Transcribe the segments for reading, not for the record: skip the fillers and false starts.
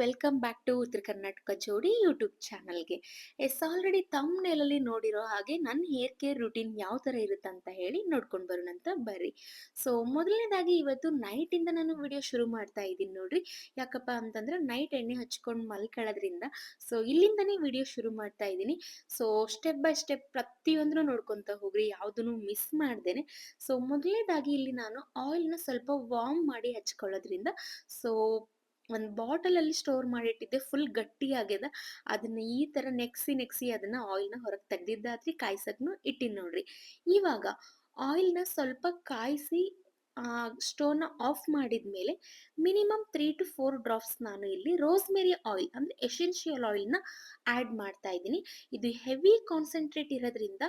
Welcome back to ಉತ್ತರ ಕರ್ನಾಟಕ ಜೋಡಿ YouTube ಚಾನಲ್ಗೆ. ಆಲ್ರೆಡಿ ತಮ್ನೇಲಲ್ಲಿ ನೋಡಿರೋ ಹಾಗೆ ನನ್ನ ಹೇರ್ ಕೇರ್ ರುಟೀನ್ ಯಾವ ಥರ ಇರುತ್ತೆ ಅಂತ ಹೇಳಿ ನೋಡ್ಕೊಂಡು ಬರೋಣಂತ ಬರ್ರಿ. ಸೊ ಮೊದಲನೇದಾಗಿ ಇವತ್ತು ನೈಟಿಂದ ನಾನು ವಿಡಿಯೋ ಶುರು ಮಾಡ್ತಾ ಇದ್ದೀನಿ ನೋಡ್ರಿ. ಯಾಕಪ್ಪ ಅಂತಂದ್ರೆ ನೈಟ್ ಎಣ್ಣೆ ಹಚ್ಕೊಂಡು ಮಲ್ಕೊಳ್ಳೋದ್ರಿಂದ ಸೊ ಇಲ್ಲಿಂದನೇ ವಿಡಿಯೋ ಶುರು ಮಾಡ್ತಾ ಇದ್ದೀನಿ. ಸೊ ಸ್ಟೆಪ್ ಬೈ ಸ್ಟೆಪ್ ಪ್ರತಿಯೊಂದನ್ನು ನೋಡ್ಕೊತ ಹೋಗ್ರಿ, ಯಾವುದನ್ನು ಮಿಸ್ ಮಾಡ್ದೇನೆ. ಸೊ ಮೊದಲನೇದಾಗಿ ಇಲ್ಲಿ ನಾನು ಆಯಿಲ್ನ ಸ್ವಲ್ಪ ವಾರ್ಮ್ ಮಾಡಿ ಹಚ್ಕೊಳ್ಳೋದ್ರಿಂದ ಸೊ ಒಂದು ಬಾಟಲಲ್ಲಿ ಸ್ಟೋರ್ ಮಾಡಿಟ್ಟಿದ್ದೆ, ಫುಲ್ ಗಟ್ಟಿಯಾಗ್ಯದ. ಅದನ್ನ ಈ ಥರ ನೆಗ್ಸಿ ಅದನ್ನ ಆಯಿಲ್ನ ಹೊರಗೆ ತೆಗ್ದಿದ್ದಾದ್ರಿ, ಕಾಯ್ಸಕ್ನು ಇಟ್ಟಿನಿ ನೋಡ್ರಿ. ಇವಾಗ ಆಯಿಲ್ನ ಸ್ವಲ್ಪ ಕಾಯಿಸಿ ಸ್ಟೋವ್‌ನ ಆಫ್ ಮಾಡಿದ್ಮೇಲೆ ಮಿನಿಮಮ್ 3-4 ಡ್ರಾಪ್ಸ್ ನಾನು ಇಲ್ಲಿ ರೋಸ್‌ಮೆರಿ ಆಯಿಲ್ ಅಂದ್ರೆ ಎಸೆನ್ಷಿಯಲ್ ಆಯಿಲ್‌ನ ಆಡ್ ಮಾಡ್ತಾ ಇದ್ದೀನಿ. ಇದು ಹೆವಿ ಕಾನ್ಸಂಟ್ರೇಟ್ ಇರೋದ್ರಿಂದ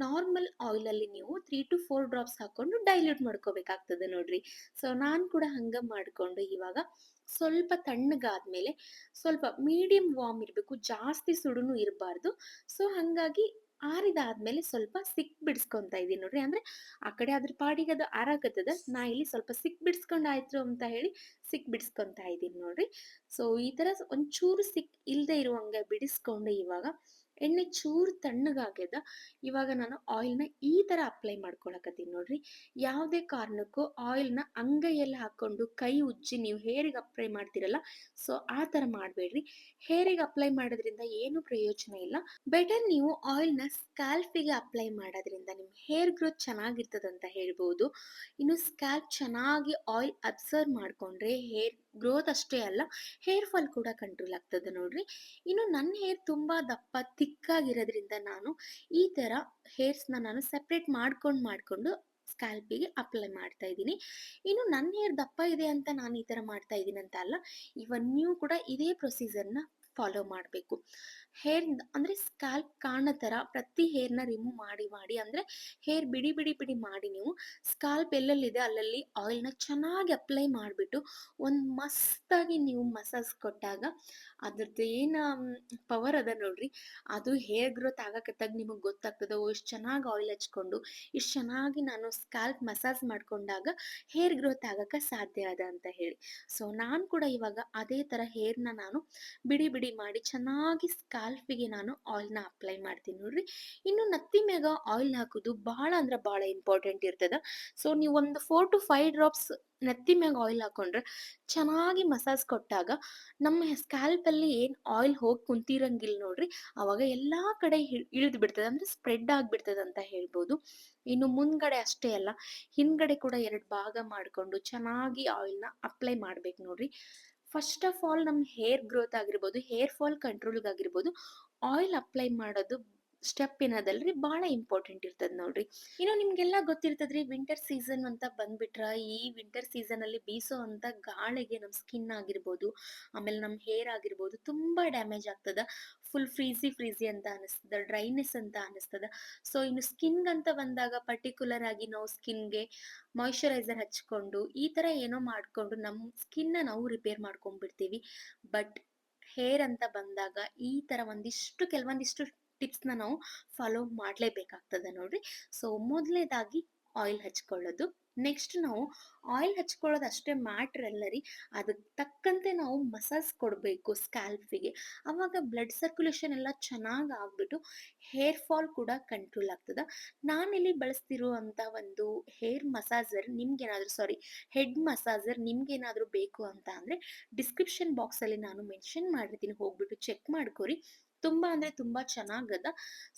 ನಾರ್ಮಲ್ ಆಯಿಲಲ್ಲಿ ನೀವು 3-4 ಡ್ರಾಪ್ಸ್ ಹಾಕೊಂಡು ಡೈಲ್ಯೂಟ್ ಮಾಡ್ಕೋಬೇಕಾಗ್ತದೆ ನೋಡ್ರಿ. ಸೊ ನಾನು ಕೂಡ ಹಂಗ ಮಾಡ್ಕೊಂಡು ಇವಾಗ ಸ್ವಲ್ಪ ತಣ್ಣಗಾದ್ಮೇಲೆ ಸ್ವಲ್ಪ ಮೀಡಿಯಂ ವಾರ್ಮ್ ಇರಬೇಕು, ಜಾಸ್ತಿ ಸುಡುನು ಇರಬಾರ್ದು. ಸೊ ಹಂಗಾಗಿ ಆರಿದಾದ್ಮೇಲೆ ಸ್ವಲ್ಪ ಸಿಕ್ ಬಿಡಿಸ್ಕೊಂತ ಇದೀನಿ ನೋಡ್ರಿ. ಅಂದ್ರೆ ಆ ಕಡೆ ಅದ್ರ ಪಾಡಿಗೆ ಅದು ಆರಾಕತ್ತದ, ನಾ ಇಲ್ಲಿ ಸ್ವಲ್ಪ ಸಿಕ್ ಬಿಡಿಸ್ಕೊಂಡಾಯ್ತು ಅಂತ ಹೇಳಿ ಸಿಕ್ ಬಿಡಿಸ್ಕೊಂತ ಇದೀನಿ ನೋಡ್ರಿ. ಸೊ ಈ ತರ ಒಂಚೂರು ಸಿಕ್ ಇಲ್ದೆ ಇರುವಂಗೆ ಬಿಡಿಸ್ಕೊಂಡು ಇವಾಗ ಎಣ್ಣೆ ಚೂರು ತಣ್ಣಗಾಗ್ಯದ. ಇವಾಗ ನಾನು ಆಯಿಲ್ನ ಈ ತರ ಅಪ್ಲೈ ಮಾಡ್ಕೊಳಕತ್ತೀನಿ ನೋಡ್ರಿ. ಯಾವುದೇ ಕಾರಣಕ್ಕೂ ಆಯಿಲ್ನ ಅಂಗೈಯಲ್ಲಿ ಹಾಕೊಂಡು ಕೈ ಉಜ್ಜಿ ನೀವು ಹೇರಿಗೆ ಅಪ್ಲೈ ಮಾಡ್ತಿರಲ್ಲ, ಸೊ ಆ ತರ ಮಾಡಬೇಡ್ರಿ. ಹೇರಿಗೆ ಅಪ್ಲೈ ಮಾಡೋದ್ರಿಂದ ಏನು ಪ್ರಯೋಜನ ಇಲ್ಲ. ಬೆಟರ್ ನೀವು ಆಯಿಲ್ನ ಸ್ಕ್ಯಾಲ್ಪಿಗೆ ಅಪ್ಲೈ ಮಾಡೋದ್ರಿಂದ ನಿಮ್ಮ ಹೇರ್ ಗ್ರೋತ್ ಚೆನ್ನಾಗಿರ್ತದಂತ ಹೇಳ್ಬೋದು. ಇನ್ನು ಸ್ಕ್ಯಾಲ್ಪ್ ಚೆನ್ನಾಗಿ ಆಯಿಲ್ ಅಬ್ಸರ್ವ್ ಮಾಡ್ಕೊಂಡ್ರೆ ಹೇರ್ ಗ್ರೋತ್ ಅಷ್ಟೇ ಅಲ್ಲ, ಹೇರ್ ಫಾಲ್ ಕೂಡ ಕಂಟ್ರೋಲ್ ಆಗ್ತದೆ ನೋಡ್ರಿ. ಇನ್ನು ನನ್ನ ಹೇರ್ ತುಂಬಾ ದಪ್ಪ ತಿಕ್ಕಾಗಿರೋದ್ರಿಂದ ನಾನು ಈ ತರ ಹೇರ್ಸ್ನ ನಾನು ಸೆಪ್ರೇಟ್ ಮಾಡ್ಕೊಂಡು ಸ್ಕ್ಯಾಲ್ಪಿಗೆ ಅಪ್ಲೈ ಮಾಡ್ತಾ ಇದ್ದೀನಿ. ಇನ್ನು ನನ್ನ ಹೇರ್ ದಪ್ಪ ಇದೆ ಅಂತ ನಾನು ಈ ತರ ಮಾಡ್ತಾ ಇದ್ದೀನಿ ಅಂತ ಅಲ್ಲ, ಇವನ್ ನೀವು ಕೂಡ ಇದೇ ಪ್ರೊಸೀಜರ್ನ ಫಾಲೋ ಮಾಡಬೇಕು. ಹೇರ್ ಅಂದ್ರೆ ಸ್ಕ್ಯಾಲ್ಪ್ ಕಾಣೋ ಥರ ಪ್ರತಿ ಹೇರ್ನ ರಿಮೂವ್ ಮಾಡಿ ಅಂದ್ರೆ ಹೇರ್ ಬಿಡಿ ಮಾಡಿ ನೀವು ಸ್ಕಾಲ್ಪ್ ಎಲ್ಲೆಲ್ಲಿದೆ ಅಲ್ಲಲ್ಲಿ ಆಯಿಲ್ನ ಚೆನ್ನಾಗಿ ಅಪ್ಲೈ ಮಾಡಿಬಿಟ್ಟು ಒಂದು ಮಸ್ತಾಗಿ ನೀವು ಮಸಾಜ್ ಕೊಟ್ಟಾಗ ಅದ್ರದ್ದು ಏನು ಪವರ್ ಅದ ನೋಡ್ರಿ, ಅದು ಹೇರ್ ಗ್ರೋತ್ ಆಗಕತ್ತಾಗ ನಿಮಗೆ ಗೊತ್ತಾಗ್ತದೆ. ಓ ಇಷ್ಟು ಚೆನ್ನಾಗಿ ಆಯಿಲ್ ಹಚ್ಕೊಂಡು ಇಷ್ಟು ಚೆನ್ನಾಗಿ ನಾನು ಸ್ಕಾಲ್ಪ್ ಮಸಾಜ್ ಮಾಡ್ಕೊಂಡಾಗ ಹೇರ್ ಗ್ರೋತ್ ಆಗಕ್ಕೆ ಸಾಧ್ಯ ಅದ ಅಂತ ಹೇಳಿ. ಸೊ ನಾನು ಕೂಡ ಇವಾಗ ಅದೇ ಥರ ಹೇರ್ನ ನಾನು ಬಿಡಿ ಮಾಡಿ ಚೆನ್ನಾಗಿ ಸ್ಕಾಲ್ಪಿಗೆ ನಾನು ಆಯಿಲ್ನ ಅಪ್ಲೈ ಮಾಡ್ತೀನಿ ನೋಡ್ರಿ. ಇನ್ನು ನತ್ತಿ ಮ್ಯಾಗ ಆಯಿಲ್ ಹಾಕೋದು ಭಾಳ ಅಂದ್ರೆ ಭಾಳ ಇಂಪಾರ್ಟೆಂಟ್ ಇರ್ತದ. ಸೊ ನೀವು ಒಂದು 4-5 ಡ್ರಾಪ್ಸ್ ನೆತ್ತಿ ಮ್ಯಾಗ ಆಯಿಲ್ ಹಾಕೊಂಡ್ರೆ ಚೆನ್ನಾಗಿ ಮಸಾಜ್ ಕೊಟ್ಟಾಗ ನಮ್ಮ ಸ್ಕ್ಯಾಲ್ಪಲ್ಲಿ ಏನು ಆಯಿಲ್ ಹೋಗಿ ಕುಂತಿರಂಗಿಲ್ಲ ನೋಡ್ರಿ, ಅವಾಗ ಎಲ್ಲಾ ಕಡೆ ಇಳಿದು ಬಿಡ್ತದೆ, ಅಂದ್ರೆ ಸ್ಪ್ರೆಡ್ ಆಗ್ಬಿಡ್ತದೆ ಅಂತ ಹೇಳ್ಬೋದು. ಇನ್ನು ಮುಂದ್ಗಡೆ ಅಷ್ಟೇ ಅಲ್ಲ, ಹಿಂದ್ಗಡೆ ಕೂಡ 2 ಭಾಗ ಮಾಡಿಕೊಂಡು ಚೆನ್ನಾಗಿ ಆಯಿಲ್ನ ಅಪ್ಲೈ ಮಾಡ್ಬೇಕು ನೋಡ್ರಿ. ಫಸ್ಟ್ ಆಫ್ ಆಲ್ ನಮ್ಮ ಹೇರ್ ಗ್ರೋತ್ ಆಗಿರ್ಬೋದು, ಹೇರ್ ಫಾಲ್ ಕಂಟ್ರೋಲ್ಗಾಗಿರ್ಬೋದು, ಆಯಿಲ್ ಅಪ್ಲೈ ಮಾಡೋದು ಸ್ಟೆಪ್ ಏನದಲ್ರಿ ಭಾಳ ಇಂಪಾರ್ಟೆಂಟ್ ಇರ್ತದೆ ನೋಡ್ರಿ. ಇನ್ನು ನಿಮ್ಗೆಲ್ಲ ಗೊತ್ತಿರ್ತದ್ರಿ, ವಿಂಟರ್ ಸೀಸನ್ ಅಂತ ಬಂದ್ಬಿಟ್ರ ಈ ವಿಂಟರ್ ಸೀಸನ್ ಅಲ್ಲಿ ಬೀಸೋ ಅಂತ ಗಾಳಿಗೆ ನಮ್ಮ ಸ್ಕಿನ್ ಆಗಿರ್ಬೋದು, ಆಮೇಲೆ ನಮ್ಮ ಹೇರ್ ಆಗಿರ್ಬೋದು ತುಂಬಾ ಡ್ಯಾಮೇಜ್ ಆಗ್ತದ. ಫುಲ್ ಫ್ರೀಸಿ ಅಂತ ಅನಿಸ್ತದ, ಡ್ರೈನೆಸ್ ಅಂತ ಅನಿಸ್ತದ. ಸೊ ಇನ್ನು ಸ್ಕಿನ್ ಅಂತ ಬಂದಾಗ ಪರ್ಟಿಕ್ಯುಲರ್ ಆಗಿ ನಾವು ಸ್ಕಿನ್ಗೆ ಮಾಯಿಶ್ಚರೈಸರ್ ಹಚ್ಕೊಂಡು ಈ ತರ ಏನೋ ಮಾಡ್ಕೊಂಡು ನಮ್ಮ ಸ್ಕಿನ್ನ ನಾವು ರಿಪೇರ್ ಮಾಡ್ಕೊಂಡ್ಬಿಡ್ತೀವಿ. ಬಟ್ ಹೇರ್ ಅಂತ ಬಂದಾಗ ಈ ತರ ಕೆಲವೊಂದಿಷ್ಟು ಟಿಪ್ಸ್ನ ನಾವು ಫಾಲೋ ಮಾಡಲೇಬೇಕಾಗ್ತದೆ ನೋಡ್ರಿ. ಸೊ ಮೊದಲನೇದಾಗಿ ಆಯಿಲ್ ಹಚ್ಕೊಳ್ಳೋದು. ನೆಕ್ಸ್ಟ್ ನಾವು ಆಯಿಲ್ ಹಚ್ಕೊಳ್ಳೋದು ಅಷ್ಟೇ ಮ್ಯಾಟ್ರ್ ಅಲ್ಲ ರೀ, ಅದಕ್ಕೆ ತಕ್ಕಂತೆ ನಾವು ಮಸಾಜ್ ಕೊಡಬೇಕು ಸ್ಕ್ಯಾಲ್ಪಿಗೆ. ಅವಾಗ ಬ್ಲಡ್ ಸರ್ಕ್ಯುಲೇಷನ್ ಎಲ್ಲ ಚೆನ್ನಾಗಿ ಆಗ್ಬಿಟ್ಟು ಹೇರ್ ಫಾಲ್ ಕೂಡ ಕಂಟ್ರೋಲ್ ಆಗ್ತದ. ನಾನಿಲ್ಲಿ ಬಳಸ್ತಿರುವಂಥ ಒಂದು ಹೇರ್ ಮಸಾಜರ್ ನಿಮ್ಗೇನಾದರೂ ಹೆಡ್ ಮಸಾಜರ್ ನಿಮ್ಗೇನಾದರೂ ಬೇಕು ಅಂತ ಅಂದರೆ ಡಿಸ್ಕ್ರಿಪ್ಷನ್ ಬಾಕ್ಸಲ್ಲಿ ನಾನು ಮೆನ್ಷನ್ ಮಾಡಿರ್ತೀನಿ, ಹೋಗ್ಬಿಟ್ಟು ಚೆಕ್ ಮಾಡ್ಕೊರಿ. ತುಂಬ ಅಂದರೆ ತುಂಬ ಚೆನ್ನಾಗದ.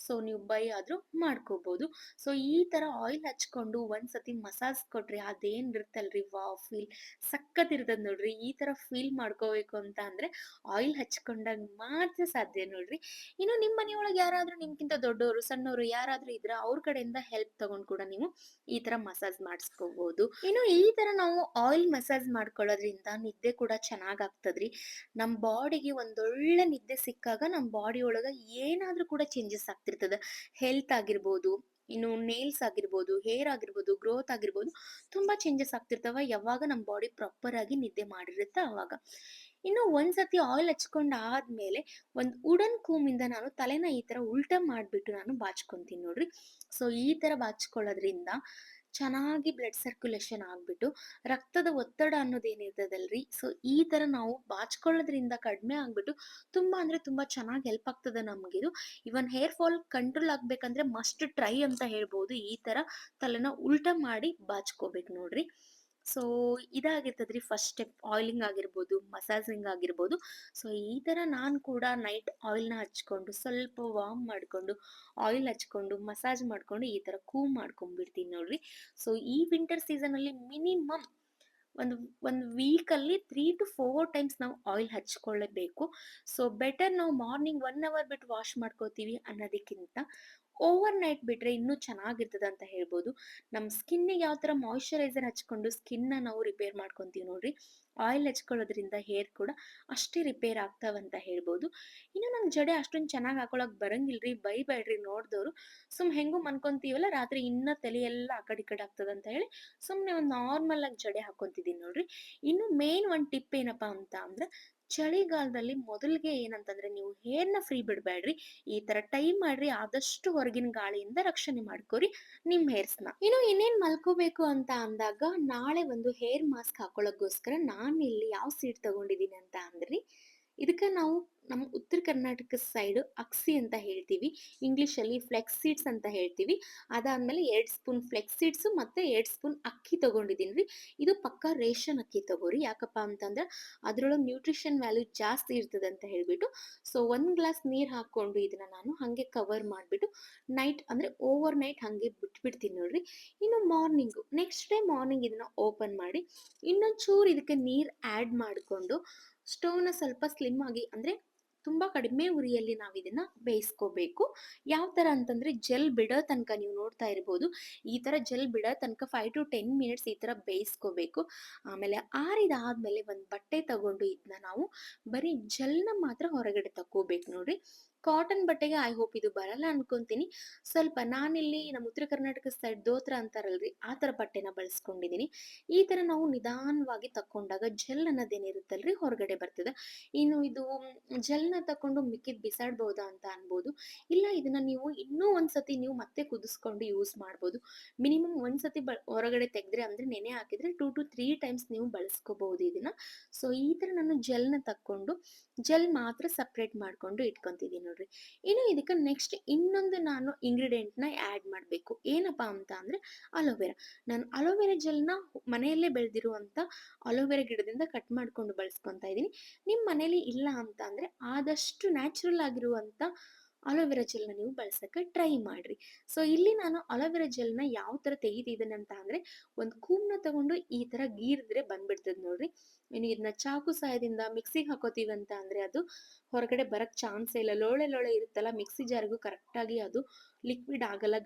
ಸೊ ನೀವು ಬೈ ಆದರೂ ಮಾಡ್ಕೋಬೋದು. ಸೊ ಈ ಥರ ಆಯಿಲ್ ಹಚ್ಕೊಂಡು ಒಂದ್ಸತಿ ಮಸಾಜ್ ಕೊಟ್ರೆ ಅದೇನಿರುತ್ತಲ್ರಿ, ವಾವ್ ಫೀಲ್ ಸಖತ್ತಿರ್ತದೆ ನೋಡ್ರಿ. ಈ ಥರ ಫೀಲ್ ಮಾಡ್ಕೋಬೇಕು ಅಂತ ಅಂದರೆ ಆಯಿಲ್ ಹಚ್ಕೊಂಡಾಗ ಮಾತ್ರ ಸಾಧ್ಯ ನೋಡ್ರಿ. ಇನ್ನು ನಿಮ್ಮ ಮನೆಯೊಳಗೆ ಯಾರಾದರೂ ನಿಮ್ಗಿಂತ ದೊಡ್ಡವರು ಸಣ್ಣವರು ಯಾರಾದರೂ ಇದ್ರೆ ಅವ್ರ ಕಡೆಯಿಂದ ಹೆಲ್ಪ್ ತಗೊಂಡು ಕೂಡ ನೀವು ಈ ತರ ಮಸಾಜ್ ಮಾಡಿಸ್ಕೋಬಹುದು. ಇನ್ನು ಈ ತರ ನಾವು ಆಯಿಲ್ ಮಸಾಜ್ ಮಾಡ್ಕೊಳ್ಳೋದ್ರಿಂದ ನಿದ್ದೆ ಕೂಡ ಚೆನ್ನಾಗ್ ಆಗ್ತದ್ರಿ. ನಮ್ಮ ಬಾಡಿಗೆ ಒಂದೊಳ್ಳೆ ನಿದ್ದೆ ಸಿಕ್ಕಾಗ ನಮ್ಮ ಬಾಡಿ ಒಳಗ ಏನಾದ್ರೂ ಕೂಡ ಚೇಂಜಸ್ ಆಗ್ತಿರ್ತದ. ಹೆಲ್ತ್ ಆಗಿರ್ಬೋದು, ಇನ್ನು ನೇಲ್ಸ್ ಆಗಿರ್ಬೋದು, ಹೇರ್ ಆಗಿರ್ಬೋದು, ಗ್ರೋತ್ ಆಗಿರ್ಬೋದು, ತುಂಬಾ ಚೇಂಜಸ್ ಆಗ್ತಿರ್ತಾವ ಯಾವಾಗ ನಮ್ಮ ಬಾಡಿ ಪ್ರಾಪರ್ ಆಗಿ ನಿದ್ದೆ ಮಾಡಿರುತ್ತೆ ಅವಾಗ. ಇನ್ನು ಒಂದ್ಸತಿ ಆಯಿಲ್ ಹಚ್ಕೊಂಡ್ ಆದ್ಮೇಲೆ ಒಂದು ವುಡನ್ ಕೂಮಿಂದ ನಾನು ತಲೆನ ಈ ತರ ಉಲ್ಟಾ ಮಾಡ್ಬಿಟ್ಟು ನಾನು ಬಾಚ್ಕೊಂತೀನಿ ನೋಡ್ರಿ. ಸೊ ಈ ತರ ಬಾಚ್ಕೊಳ್ಳೋದ್ರಿಂದ ಚೆನ್ನಾಗಿ ಬ್ಲಡ್ ಸರ್ಕ್ಯುಲೇಷನ್ ಆಗ್ಬಿಟ್ಟು ರಕ್ತದ ಒತ್ತಡ ಅನ್ನೋದೇನಿರ್ತದಲ್ರಿ, ಸೊ ಈ ತರ ನಾವು ಬಾಚ್ಕೊಳ್ಳೋದ್ರಿಂದ ಕಡಿಮೆ ಆಗ್ಬಿಟ್ಟು ತುಂಬಾ ಅಂದ್ರೆ ತುಂಬಾ ಚೆನ್ನಾಗಿ ಹೆಲ್ಪ್ ಆಗ್ತದೆ ನಮ್ಗಿದು. ಇವನ್ ಹೇರ್ ಫಾಲ್ ಕಂಟ್ರೋಲ್ ಆಗ್ಬೇಕಂದ್ರೆ ಮಸ್ಟ್ ಟ್ರೈ ಅಂತ ಹೇಳ್ಬೋದು. ಈ ತರ ತಲೆನ ಉಲ್ಟಾ ಮಾಡಿ ಬಾಚ್ಕೋಬೇಕು ನೋಡ್ರಿ. ಸೊ ಇದಾಗಿರ್ತದ್ರಿ ಫಸ್ಟ್ ಸ್ಟೆಪ್. ಆಯಿಲಿಂಗ್ ಆಗಿರ್ಬೋದು, ಮಸಾಜಿಂಗ್ ಆಗಿರ್ಬೋದು. ಸೊ ಈ ತರ ನಾನ್ ಕೂಡ ನೈಟ್ ಆಯಿಲ್‌ನ ಹಚ್ಕೊಂಡು, ಸ್ವಲ್ಪ ವಾರ್ಮ್ ಮಾಡ್ಕೊಂಡು, ಆಯಿಲ್ ಹಚ್ಕೊಂಡು, ಮಸಾಜ್ ಮಾಡ್ಕೊಂಡು, ಈ ತರ ಕೂಲ್ ಮಾಡ್ಕೊಂಡ್ಬಿಡ್ತೀನಿ ನೋಡ್ರಿ. ಸೊ ಈ ವಿಂಟರ್ ಸೀಸನ್ ಅಲ್ಲಿ ಮಿನಿಮಮ್ ಒಂದು ಒಂದು ವೀಕಲ್ಲಿ 3-4 ಟೈಮ್ಸ್ ನಾವು ಆಯಿಲ್ ಹಚ್ಕೊಳ್ಳೇಬೇಕು. ಸೊ ಬೆಟರ್ ನಾವು ಮಾರ್ನಿಂಗ್ 1 ಅವರ್ ಬಿಟ್ಟು ವಾಶ್ ಮಾಡ್ಕೋತೀವಿ ಅನ್ನೋದಕ್ಕಿಂತ ಓವರ್ ನೈಟ್ ಬಿಟ್ರೆ ಇನ್ನೂ ಚೆನ್ನಾಗಿರ್ತದ ಅಂತ ಹೇಳ್ಬೋದು. ನಮ್ಮ ಸ್ಕಿನ್ನಿಗೆ ಯಾವ ತರ ಮಾಯಿಶ್ಚರೈಸರ್ ಹಚ್ಕೊಂಡು ಸ್ಕಿನ್ನ ನಾವು ರಿಪೇರ್ ಮಾಡ್ಕೊಂತೀವಿ ನೋಡ್ರಿ, ಆಯಿಲ್ ಹಚ್ಕೊಳ್ಳೋದ್ರಿಂದ ಹೇರ್ ಕೂಡ ಅಷ್ಟೇ ರಿಪೇರ್ ಆಗ್ತಾವಂತ ಹೇಳ್ಬೋದು. ಇನ್ನು ನಂಗೆ ಜಡೆ ಅಷ್ಟೊಂದು ಚೆನ್ನಾಗಿ ಹಾಕೊಳಕ್ ಬರಂಗಿಲ್ರಿ, ಬೈಬೇಡ್ರಿ ನೋಡ್ದವ್ರು. ಹೆಂಗೋ ಮನ್ಕೊಂತೀವಲ್ಲ ರಾತ್ರಿ ಇನ್ನ ತಲೆ ಎಲ್ಲ ಆ ಕಡೆ ಈ ಕಡೆ ಆಗ್ತದಂತ ಹೇಳಿ ಸುಮ್ನೆ ಒಂದು ನಾರ್ಮಲ್ ಆಗಿ ಜಡೆ ಹಾಕೊಂತಿದೀನಿ ನೋಡ್ರಿ. ಇನ್ನು ಮೇನ್ ಒಂದ್ ಟಿಪ್ ಏನಪ್ಪಾ ಅಂತ ಅಂದ್ರೆ, ಚಳಿಗಾಲದಲ್ಲಿ ಮೊದಲಿಗೆ ಏನಂತಂದ್ರೆ ನೀವು ಹೇರ್‌ನ ಫ್ರೀ ಬಿಡ್ಬೇಡ್ರಿ. ಈ ತರ ಟೈ ಮಾಡ್ರಿ, ಆದಷ್ಟು ಹೊರಗಿನ ಗಾಳಿಯಿಂದ ರಕ್ಷಣೆ ಮಾಡ್ಕೊರಿ ನಿಮ್ ಹೇರ್ಸ್‌ನ. ಇನ್ನು ಇನ್ನೇನ್ ಮಲ್ಕೋಬೇಕು ಅಂತ ಅಂದಾಗ ನಾಳೆ ಒಂದು ಹೇರ್ ಮಾಸ್ಕ್ ಹಾಕೊಳ್ಳೋಕ್ಕೋಸ್ಕರ ನಾನ್ ಇಲ್ಲಿ ಯಾವ ಸೀಡ್ ತಗೊಂಡಿದೀನಿ ಅಂತ ಅಂದ್ರಿ, ಇದಕ್ಕ ನಾವು ನಮ್ಮ ಉತ್ತರ ಕರ್ನಾಟಕ ಸೈಡ್ ಅಕ್ಸಿ ಅಂತ ಹೇಳ್ತೀವಿ. ಇಂಗ್ಲಿಷಲ್ಲಿ ಫ್ಲೆಕ್ಸ್ ಸೀಡ್ಸ್ ಅಂತ ಹೇಳ್ತೀವಿ. ಅದಾದ್ಮೇಲೆ 2 ಸ್ಪೂನ್ ಫ್ಲೆಕ್ಸ್ ಸೀಡ್ಸ್ ಮತ್ತೆ 2 ಸ್ಪೂನ್ ಅಕ್ಕಿ ತಗೊಂಡಿದೀನ್ರಿ. ಇದು ಪಕ್ಕಾ ರೇಷನ್ ಅಕ್ಕಿ ತಗೋರಿ. ಯಾಕಪ್ಪ ಅಂತಂದ್ರೆ ಅದ್ರೊಳಗೆ ನ್ಯೂಟ್ರಿಷನ್ ವ್ಯಾಲ್ಯೂ ಜಾಸ್ತಿ ಇರ್ತದೆ ಅಂತ ಹೇಳ್ಬಿಟ್ಟು. ಸೊ 1 ಗ್ಲಾಸ್ ನೀರ್ ಹಾಕೊಂಡು ಇದನ್ನ ನಾನು ಹಂಗೆ ಕವರ್ ಮಾಡ್ಬಿಟ್ಟು ನೈಟ್ ಅಂದ್ರೆ ಓವರ್ ನೈಟ್ ಹಂಗೆ ಬಿಟ್ಬಿಡ್ತೀನಿ ನೋಡ್ರಿ. ಇನ್ನು ನೆಕ್ಸ್ಟ್ ಡೇ ಮಾರ್ನಿಂಗ್ ಇದನ್ನ ಓಪನ್ ಮಾಡಿ ಇನ್ನೊಂದ್ ಚೂರು ಇದಕ್ಕೆ ನೀರ್ ಆಡ್ ಮಾಡ್ಕೊಂಡು ಸ್ಟವ್‌ನ ಸ್ವಲ್ಪ ಸ್ಲಿಮ್ ಆಗಿ ಅಂದ್ರೆ ತುಂಬಾ ಕಡಿಮೆ ಉರಿಯಲ್ಲಿ ನಾವ್ ಇದನ್ನ ಬೇಯಿಸ್ಕೋಬೇಕು. ಯಾವ ತರ ಅಂತಂದ್ರೆ ಜೆಲ್ ಬಿಡೋ ತನಕ ನೀವು ನೋಡ್ತಾ ಇರ್ಬೋದು. ಈ ತರ ಜೆಲ್ ಬಿಡೋ ತನಕ 5-10 ಮಿನಿಟ್ಸ್ ಈ ತರ ಬೇಯಿಸ್ಕೋಬೇಕು. ಆಮೇಲೆ ಆರಿದಾದ್ಮೇಲೆ ಒಂದ್ ಬಟ್ಟೆ ತಗೊಂಡು ಇದನ್ನ ನಾವು ಬರೀ ಜೆಲ್‌ನ ಮಾತ್ರ ಹೊರಗಡೆ ತಕ್ಕೋಬೇಕು ನೋಡ್ರಿ. ಕಾಟನ್ ಬಟ್ಟೆಗೆ ಐ ಹೋಪ್ ಇದು ಬರಲ್ಲ ಅನ್ಕೊಂತೀನಿ. ಸ್ವಲ್ಪ ನಾನಿಲ್ಲಿ ನಮ್ಮ ಉತ್ತರ ಕರ್ನಾಟಕ ಸೈಡ್ ದೋತ್ರ ಅಂತಾರಲ್ರಿ, ಆ ತರ ಬಟ್ಟೆನ ಬಳಸ್ಕೊಂಡಿದೀನಿ. ಈ ತರ ನಾವು ನಿಧಾನವಾಗಿ ತಕ್ಕೊಂಡಾಗ ಜೆಲ್ ಅನ್ನೋದೇನಿರುತ್ತಲ್ರಿ ಹೊರಗಡೆ ಬರ್ತದೆ. ಇನ್ನು ಇದು ಜೆಲ್‌ನ ತಕೊಂಡು ಮಿಕ್ಕಿದ್ ಬಿಸಾಡ್ಬಹುದಾ ಅಂತ ಅನ್ಬೋದು. ಇಲ್ಲ, ಇದನ್ನ ನೀವು ಇನ್ನೂ ಒಂದ್ಸತಿ ನೀವು ಮತ್ತೆ ಕುದಿಸ್ಕೊಂಡು ಯೂಸ್ ಮಾಡ್ಬೋದು. ಮಿನಿಮಮ್ ಒಂದ್ಸತಿ ಹೊರಗಡೆ ತೆಗೆದ್ರೆ ಅಂದ್ರೆ ನೆನೆ ಹಾಕಿದ್ರೆ 2-3 ಟೈಮ್ಸ್ ನೀವು ಬಳಸ್ಕೋಬಹುದು ಇದನ್ನ. ಸೊ ಈ ತರ ನಾನು ಜೆಲ್‌ನ ತಕ್ಕೊಂಡು ಜೆಲ್ ಮಾತ್ರ ಸಪ್ರೇಟ್ ಮಾಡ್ಕೊಂಡು ಇಟ್ಕೊಂತಿದೀನಿ ನೋಡ್ರಿ. ಇನ್ನು ಇದಕ್ಕೆ ನೆಕ್ಸ್ಟ್ ಇನ್ನೊಂದು ನಾನು ಇಂಗ್ರೀಡಿಯೆಂಟ್‌ನ ಆಡ್ ಮಾಡ್ಬೇಕು. ಏನಪ್ಪಾ ಅಂತ ಅಂದ್ರೆ ಅಲೋವೆರಾ. ನಾನು ಅಲೋವೆರಾ ಜೆಲ್‌ನ ಮನೆಯಲ್ಲೇ ಬೆಳೆದಿರುವಂತ ಅಲೋವೆರಾ ಗಿಡದಿಂದ ಕಟ್ ಮಾಡ್ಕೊಂಡು ಬಳಸ್ಕೊಂತಾ ಇದೀನಿ. ನಿಮ್ ಮನೇಲಿ ಇಲ್ಲ ಅಂತ ಅಂದ್ರೆ ಆದಷ್ಟು ನ್ಯಾಚುರಲ್ ಆಗಿರುವಂತ ಅಲೋವೆರಾ ಜೆಲ್‌ನ ನೀವು ಬಳಸಕ್ಕೆ ಟ್ರೈ ಮಾಡ್ರಿ. ಸೊ ಇಲ್ಲಿ ನಾನು ಅಲೋವೆರಾ ಜೆಲ್‌ನ ಯಾವ ತರ ತೆಗಿತಿದ್ದೇನೆ ಅಂತ ಅಂದ್ರೆ, ಒಂದ್ ಕೂಮ್ನ ತಗೊಂಡು ಈ ತರ ಗೀರಿದ್ರೆ ಬಂದ್ಬಿಡ್ತದೆ ನೋಡ್ರಿ. ಇನ್ನು ಇದನ್ನ ಚಾಕು ಸಹಾಯದಿಂದ ಮಿಕ್ಸಿಗೆ ಹಾಕೋತೀವಿ ಅಂತ ಅಂದ್ರೆ ಅದು ಹೊರಗಡೆ ಬರಕ್ ಚಾನ್ಸೇ ಇಲ್ಲ. ಲೋಳೆ ಲೋಳೆ ಇರುತ್ತಲ್ಲ, ಮಿಕ್ಸಿ ಜಾರ್‌ಗೂ ಕರೆಕ್ಟಾಗಿ ಅದು ಲಿಕ್ವಿಡ್ ಆಗಲ್ಲ,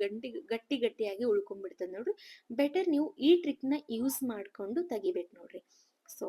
ಗಟ್ಟಿ ಗಟ್ಟಿಯಾಗಿ ಉಳ್ಕೊಂಡ್ಬಿಡ್ತದೆ ನೋಡ್ರಿ. ಬೆಟರ್ ನೀವು ಈ ಟ್ರಿಕ್‌ನ ಯೂಸ್ ಮಾಡ್ಕೊಂಡು ತೆಗಿಬೇಕು ನೋಡ್ರಿ. ಸೊ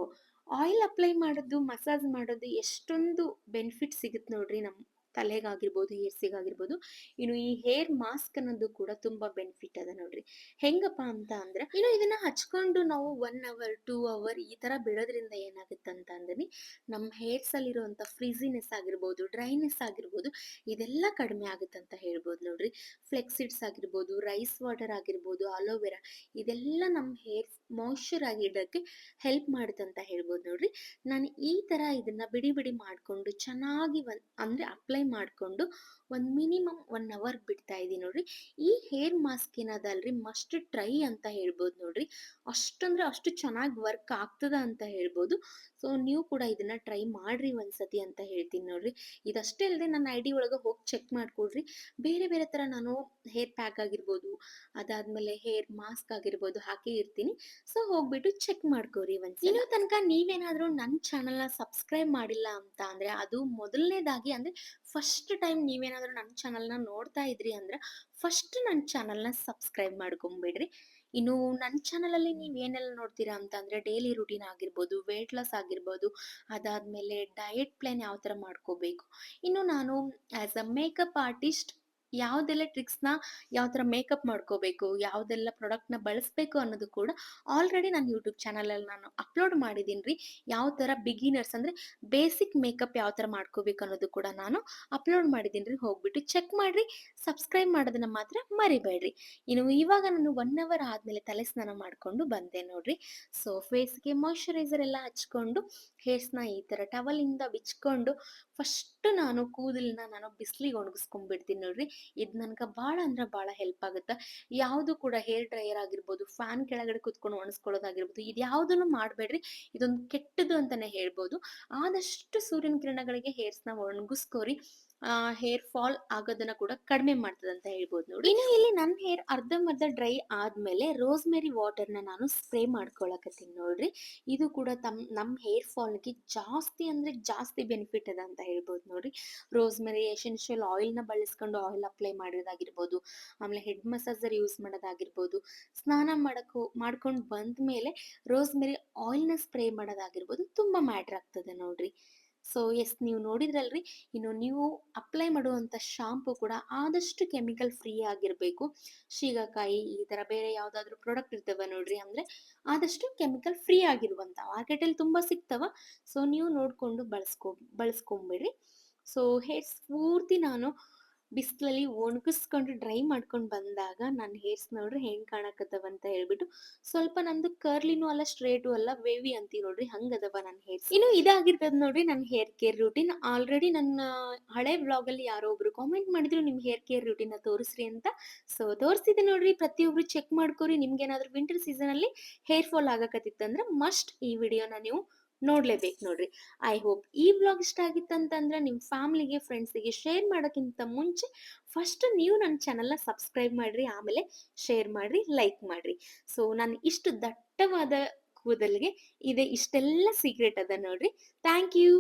ಆಯಿಲ್ ಅಪ್ಲೈ ಮಾಡೋದು, ಮಸಾಜ್ ಮಾಡೋದು ಎಷ್ಟೊಂದು ಬೆನಿಫಿಟ್ ಸಿಗುತ್ತೆ ನೋಡ್ರಿ ನಮ್ ತಲೆಗಾಗಿರ್ಬೋದು, ಹೇರ್ಸಿಗಾಗಿರ್ಬೋದು. ಇನ್ನು ಈ ಹೇರ್ ಮಾಸ್ಕ್ ಅನ್ನೋದು ಕೂಡ ತುಂಬಾ ಬೆನಿಫಿಟ್ ಅದ ನೋಡ್ರಿ. ಹೆಂಗಪ್ಪ ಅಂತ ಅಂದ್ರೆ, ಇನ್ನು ಇದನ್ನ ಹಚ್ಕೊಂಡು ನಾವು 1 ಅವರ್ 2 ಅವರ್ ಈ ತರ ಬಿಡೋದ್ರಿಂದ ಏನಾಗುತ್ತಂತ ಅಂದ್ರೆ ನಮ್ಮ ಹೇರ್ಸ್ ಅಲ್ಲಿರುವಂತ ಫ್ರಿಝಿನೆಸ್ ಆಗಿರ್ಬೋದು, ಡ್ರೈನೆಸ್ ಆಗಿರ್ಬೋದು, ಇದೆಲ್ಲ ಕಡಿಮೆ ಆಗುತ್ತಂತ ಹೇಳ್ಬೋದು ನೋಡ್ರಿ. ಫ್ಲೆಕ್ಸಿಡ್ಸ್ ಆಗಿರ್ಬೋದು, ರೈಸ್ ವಾಟರ್ ಆಗಿರ್ಬೋದು, ಅಲೋವೆರಾ, ಇದೆಲ್ಲ ನಮ್ಮ ಹೇರ್ ಮಾಯ್ಶ್ಚರ್ ಆಗಿ ಇಡಕ್ಕೆ ಹೆಲ್ಪ್ ಮಾಡುತ್ತಂತ ಹೇಳ್ಬೋದು ನೋಡ್ರಿ. ನಾನು ಈ ತರ ಇದನ್ನ ಬಿಡಿ ಬಿಡಿ ಮಾಡ್ಕೊಂಡು ಚೆನ್ನಾಗಿ ಅಂದ್ರೆ ಅಪ್ಲೈ ಮಾಡ್ಕೊಂಡು ಒಂದ್ ಮಿನಿಮಮ್ 1 ಅವರ್ ಬಿಡ್ತಾ ಇದೀನಿ ನೋಡ್ರಿ. ಈ ಹೇರ್ ಮಾಸ್ಕ್ ಏನದಲ್ರಿ ಮಸ್ಟ್ ಟ್ರೈ ಅಂತ ಹೇಳ್ಬೋದು ನೋಡ್ರಿ. ಅಷ್ಟಂದ್ರೆ ಅಷ್ಟು ಚೆನ್ನಾಗಿ ವರ್ಕ್ ಆಗ್ತದ ಅಂತ ಹೇಳ್ಬೋದು. ಸೊ ನೀವು ಕೂಡ ಇದನ್ನ ಟ್ರೈ ಮಾಡ್ರಿ ಒಂದ್ಸತಿ ಅಂತ ಹೇಳ್ತೀನಿ ನೋಡ್ರಿ. ಇದಷ್ಟೇ ಅಲ್ಲದೆ ನನ್ನ ಐಡಿ ಒಳಗೆ ಹೋಗಿ ಚೆಕ್ ಮಾಡ್ಕೊಡ್ರಿ. ಬೇರೆ ಬೇರೆ ತರ ನಾನು ಹೇರ್ ಪ್ಯಾಕ್ ಆಗಿರ್ಬೋದು, ಅದಾದ್ಮೇಲೆ ಹೇರ್ ಮಾಸ್ಕ್ ಆಗಿರ್ಬೋದು ಹಾಕಿ ಇರ್ತೀನಿ. ಸೊ ಹೋಗ್ಬಿಟ್ಟು ಚೆಕ್ ಮಾಡ್ಕೋರಿ ಒಂದ್ಸಲ. ಇನ್ನೂ ತನಕ ನೀವೇನಾದ್ರೂ ನನ್ನ ಚಾನಲ್‌ನ ಸಬ್ಸ್ಕ್ರೈಬ್ ಮಾಡಿಲ್ಲ ಅಂತ ಅಂದ್ರೆ, ಅದು ಮೊದಲನೇದಾಗಿ ಅಂದ್ರೆ ಫಸ್ಟ್ ಟೈಮ್ ನೀವೇನಾದ್ರೂ ನನ್ನ ಚಾನಲ್‌ನ ನೋಡ್ತಾ ಇದ್ರಿ ಅಂದ್ರೆ ಫಸ್ಟ್ ನನ್ನ ಚಾನಲ್‌ನ ಸಬ್ಸ್ಕ್ರೈಬ್ ಮಾಡ್ಕೊಂಬಿಡ್ರಿ. ಇನ್ನು ನನ್ನ ಚಾನಲಲ್ಲಿ ನೀವು ಏನೆಲ್ಲ ನೋಡ್ತೀರಾ ಅಂತ ಅಂದ್ರೆ ಡೈಲಿ ರೂಟೀನ್ ಆಗಿರ್ಬೋದು, ವೇಟ್ ಲಾಸ್ ಆಗಿರ್ಬೋದು, ಅದಾದ್ಮೇಲೆ ಡಯಟ್ ಪ್ಲಾನ್ ಯಾವ ತರ ಮಾಡ್ಕೋಬೇಕು. ಇನ್ನು ನಾನು ಆಸ್ ಅ ಮೇಕಪ್ ಆರ್ಟಿಸ್ಟ್ ಯಾವ್ದೆಲ್ಲ ಟ್ರಿಕ್ಸ್‌ನ ಯಾವ ತರ ಮೇಕಪ್ ಮಾಡ್ಕೋಬೇಕು, ಯಾವ್ದೆಲ್ಲ ಪ್ರಾಡಕ್ಟ್‌ನ ಬಳಸ್ಬೇಕು ಅನ್ನೋದು ಕೂಡ ಆಲ್ರೆಡಿ ನನ್ನ ಯೂಟ್ಯೂಬ್ ಚಾನಲಲ್ಲಿ ನಾನು ಅಪ್ಲೋಡ್ ಮಾಡಿದೀನಿ ರೀ. ಯಾವ ತರ ಬಿಗಿನರ್ಸ್ ಅಂದ್ರೆ ಬೇಸಿಕ್ ಮೇಕಪ್ ಯಾವ ತರ ಮಾಡ್ಕೋಬೇಕು ಅನ್ನೋದು ಕೂಡ ನಾನು ಅಪ್ಲೋಡ್ ಮಾಡಿದೀನಿ ರೀ. ಹೋಗ್ಬಿಟ್ಟು ಚೆಕ್ ಮಾಡ್ರಿ. ಸಬ್ಸ್ಕ್ರೈಬ್ ಮಾಡೋದನ್ನ ಮಾತ್ರ ಮರಿಬೇಡ್ರಿ. ಇನ್ನು ಇವಾಗ ನಾನು 1 ಅವರ್ ಆದ್ಮೇಲೆ ತಲೆ ಸ್ನಾನ ಮಾಡ್ಕೊಂಡು ಬಂದೆ ನೋಡ್ರಿ. ಸೊ ಫೇಸ್‌ಗೆ ಮಾಯಿಶ್ಚರೈಸರ್ ಎಲ್ಲ ಹಚ್ಕೊಂಡು ಹೇರ್ಸ್‌ನ ಈ ತರ ಟವಲಿಂದ ಬಿಚ್ಕೊಂಡು ಫಸ್ಟ್ ನಾನು ಕೂದಲನ್ನ ನಾನು ಬಿಸಿಲಿಗೆ ಒಣಗಿಸ್ಕೊಂಡ್ಬಿಡ್ತೀನಿ ನೋಡ್ರಿ. ಇದ್ ನನ್ಗ ಬಾಳ ಅಂದ್ರ ಬಾಳ ಹೆಲ್ಪ್ ಆಗುತ್ತ. ಯಾವ್ದು ಕೂಡ ಹೇರ್ ಡ್ರೈಯರ್ ಆಗಿರ್ಬೋದು, ಫ್ಯಾನ್ ಕೆಳಗಡೆ ಕುತ್ಕೊಂಡು ಒಣಗಿಸ್ಕೊಳ್ಳೋದಾಗಿರ್ಬೋದು, ಇದ್ಯಾವುದನ್ನು ಮಾಡ್ಬೇಡ್ರಿ. ಇದೊಂದು ಕೆಟ್ಟದು ಅಂತಾನೆ ಹೇಳ್ಬೋದು. ಆದಷ್ಟು ಸೂರ್ಯನ ಕಿರಣಗಳಿಗೆ ಹೇರ್ಸ್‌ನ ಒಣಗಿಸ್ಕೋರಿ. ಹೇರ್ ಫಾಲ್ ಆಗೋದನ್ನ ಕೂಡ ಕಡಿಮೆ ಮಾಡ್ತದಂತ ಹೇಳ್ಬೋದು ನೋಡಿ. ಇನ್ನು ಇಲ್ಲಿ ನನ್ ಹೇರ್ ಅರ್ಧಂಬರ್ಧ ಡ್ರೈ ಆದ್ಮೇಲೆ ರೋಸ್‌ಮೆರಿ ವಾಟರ್‌ನ ನಾನು ಸ್ಪ್ರೇ ಮಾಡ್ಕೊಳಕತ್ತೀನಿ ನೋಡ್ರಿ. ಇದು ಕೂಡ ನಮ್ ಹೇರ್ ಫಾಲ್‌ಗೆ ಜಾಸ್ತಿ ಅಂದ್ರೆ ಜಾಸ್ತಿ ಬೆನಿಫಿಟ್ ಅದ ಅಂತ ಹೇಳ್ಬೋದು ನೋಡ್ರಿ. ರೋಸ್‌ಮೆರಿ ಎಸೆನ್ಷಿಯಲ್ ಆಯಿಲ್‌ನ ಬಳಸ್ಕೊಂಡು ಆಯಿಲ್ ಅಪ್ಲೈ ಮಾಡೋದಾಗಿರ್ಬೋದು, ಆಮೇಲೆ ಹೆಡ್ ಮಸಾಜರ್ ಯೂಸ್ ಮಾಡೋದಾಗಿರ್ಬೋದು, ಸ್ನಾನ ಮಾಡ್ಕೊಂಡು ಬಂದ್ಮೇಲೆ ರೋಸ್‌ಮೆರಿ ಆಯಿಲ್‌ನ ಸ್ಪ್ರೇ ಮಾಡೋದಾಗಿರ್ಬೋದು, ತುಂಬಾ ಮ್ಯಾಟರ್ ಆಗ್ತದೆ ನೋಡ್ರಿ. ಸೊ ಎಸ್, ನೀವು ನೋಡಿದ್ರಲ್ರಿ. ಇನ್ನು ನೀವು ಅಪ್ಲೈ ಮಾಡುವಂತ ಶಾಂಪೂ ಕೂಡ ಆದಷ್ಟು ಕೆಮಿಕಲ್ ಫ್ರೀ ಆಗಿರ್ಬೇಕು. ಶೀಗಕಾಯಿ ಈ ತರ ಬೇರೆ ಯಾವ್ದಾದ್ರು ಪ್ರಾಡಕ್ಟ್ ಇರ್ತವ ನೋಡ್ರಿ, ಅಂದ್ರೆ ಆದಷ್ಟು ಕೆಮಿಕಲ್ ಫ್ರೀ ಆಗಿರುವಂತ ಮಾರ್ಕೆಟಲ್ಲಿ ತುಂಬಾ ಸಿಗ್ತವ. ಸೊ ನೀವು ನೋಡ್ಕೊಂಡು ಬಳಸ್ಕೊಂಬಿಡ್ರಿ. ಸೊ ಹೇರ್ಸ್ ಪೂರ್ತಿ ನಾನು ಬಿಸಿಲಲ್ಲಿ ಒಣಗಿಸ್ಕೊಂಡು ಡ್ರೈ ಮಾಡ್ಕೊಂಡು ಬಂದಾಗ ನನ್ನ ಹೇರ್ಸ್ ನೋಡ್ರಿ ಹೆಂಗ್ ಕಾಣಕತ್ತವ ಅಂತ ಹೇಳ್ಬಿಟ್ಟು. ಸ್ವಲ್ಪ ನಂದು ಕರ್ಲಿನೂ ಅಲ್ಲ, ಸ್ಟ್ರೇಟು ಅಲ್ಲ, ವೇವಿ ಅಂತೀವಿ ನೋಡ್ರಿ, ಹಂಗದವ ನನ್ನ ಹೇರ್ಸ್. ಇನ್ನು ಇದಾಗಿರ್ತದ ನೋಡ್ರಿ ನನ್ನ ಹೇರ್ ಕೇರ್ ರೂಟೀನ್. ಆಲ್ರೆಡಿ ನನ್ನ ಹಳೆ ವ್ಲಾಗ್ ಅಲ್ಲಿ ಯಾರೋ ಒಬ್ರು ಕಾಮೆಂಟ್ ಮಾಡಿದ್ರು ನಿಮ್ ಹೇರ್ ಕೇರ್ ರೂಟೀನ್ ತೋರಿಸ್ರಿ ಅಂತ. ಸೊ ತೋರಿಸ್ತಿದೆ ನೋಡ್ರಿ. ಪ್ರತಿಯೊಬ್ರು ಚೆಕ್ ಮಾಡ್ಕೊರಿ. ನಿಮ್ಗೇನಾದ್ರೂ ವಿಂಟರ್ ಸೀಸನ್ ಅಲ್ಲಿ ಹೇರ್ ಫಾಲ್ ಆಗಕತ್ತಿತ್ತಂದ್ರೆ ಮಸ್ಟ್ ಈ ವಿಡಿಯೋನ ನೀವು ನೋಡ್ಲೇಬೇಕು ನೋಡ್ರಿ. ಐ ಹೋಪ್ ಈ ವ್ಲಾಗ್ ಇಷ್ಟ ಆಗಿತ್ತಂತಂದ್ರೆ ನಿಮ್ ಫ್ಯಾಮಿಲಿಗೆ, ಫ್ರೆಂಡ್ಸಿಗೆ ಶೇರ್ ಮಾಡೋಕ್ಕಿಂತ ಮುಂಚೆ ಫಸ್ಟ್ ನೀವು ನನ್ನ ಚಾನಲ್‌ನ ಸಬ್ಸ್ಕ್ರೈಬ್ ಮಾಡ್ರಿ. ಆಮೇಲೆ ಶೇರ್ ಮಾಡ್ರಿ, ಲೈಕ್ ಮಾಡ್ರಿ. ಸೊ ನಾನು ಇಷ್ಟು ದಟ್ಟವಾದ ಕೂದಲಿಗೆ ಇದೆ ಇಷ್ಟೆಲ್ಲ ಸೀಕ್ರೆಟ್ ಅದ ನೋಡ್ರಿ. Thank you.